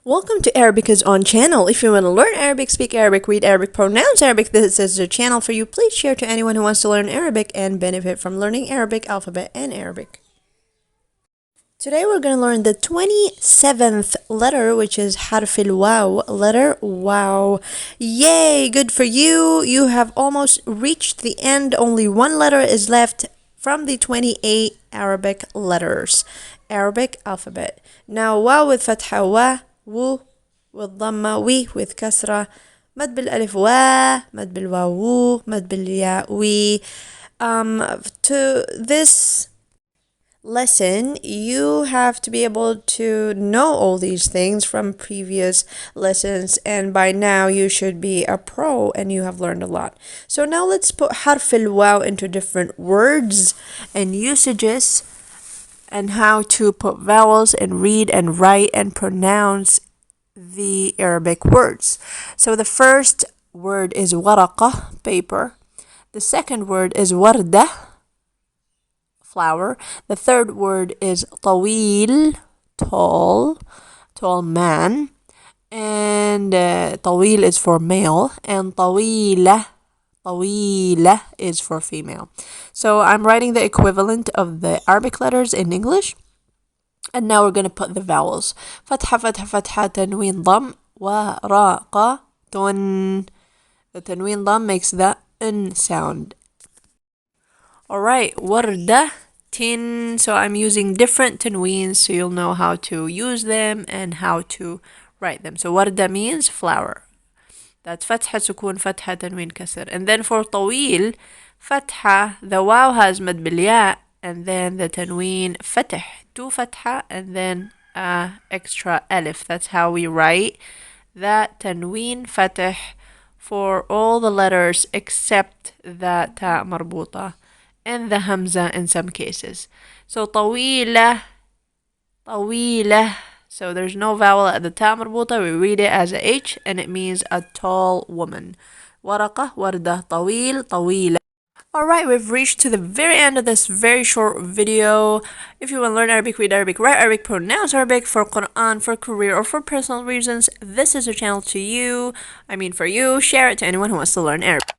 Welcome to Arabica's On channel. If you want to learn Arabic, speak Arabic, read Arabic, pronounce Arabic, this is the channel for you. Please share to anyone who wants to learn Arabic and benefit from learning Arabic alphabet and Arabic. Today we're going to learn the 27th letter, which is حرف الواو, letter wow. Yay, good for you. You have almost reached the end. Only one letter is left from the 28 Arabic letters, Arabic alphabet. Now wow with fatha wa, و والضمة وي with كسرة مد بالألف وا مد بالواو مد بالياء وي. To this lesson you have to be able to know all these things from previous lessons, and by now you should be a pro and you have learned a lot. So now let's put حرف الواو into different words and usages, and how to put vowels and read and write and pronounce the Arabic words. So the first word is ورقة, paper. The second word is وردة, flower. The third word is طويل, tall, tall man. And طويل is for male, and طويلة is for female. So I'm writing the equivalent of the Arabic letters in English. And now we're going to put the vowels. فتحة فتحة فتحة تنوين ضم وراقة تن. The تنوين ضم makes the n sound. Alright, وردة tin. So I'm using different tanweens so you'll know how to use them and how to write them. So وردة means flower. That's فتحة سكون فتحة تنوين كسر. And then for طويل, فتحة, the wow has مد بالياء, and then the tanween فتح, two فتحة, and then extra alif. That's how we write that tanween فتح for all the letters except the ta مربوطة and the hamza in some cases. So طويلة, طويلة. So there's no vowel at the ta مربوطة. We read it as a H and it means a tall woman. ورقة, وردة, طويل, طويلة. Alright, we've reached to the very end of this very short video. If you want to learn Arabic, read Arabic, write Arabic, pronounce Arabic, for Quran, for career, or for personal reasons, this is a channel to you. For you. Share it to anyone who wants to learn Arabic.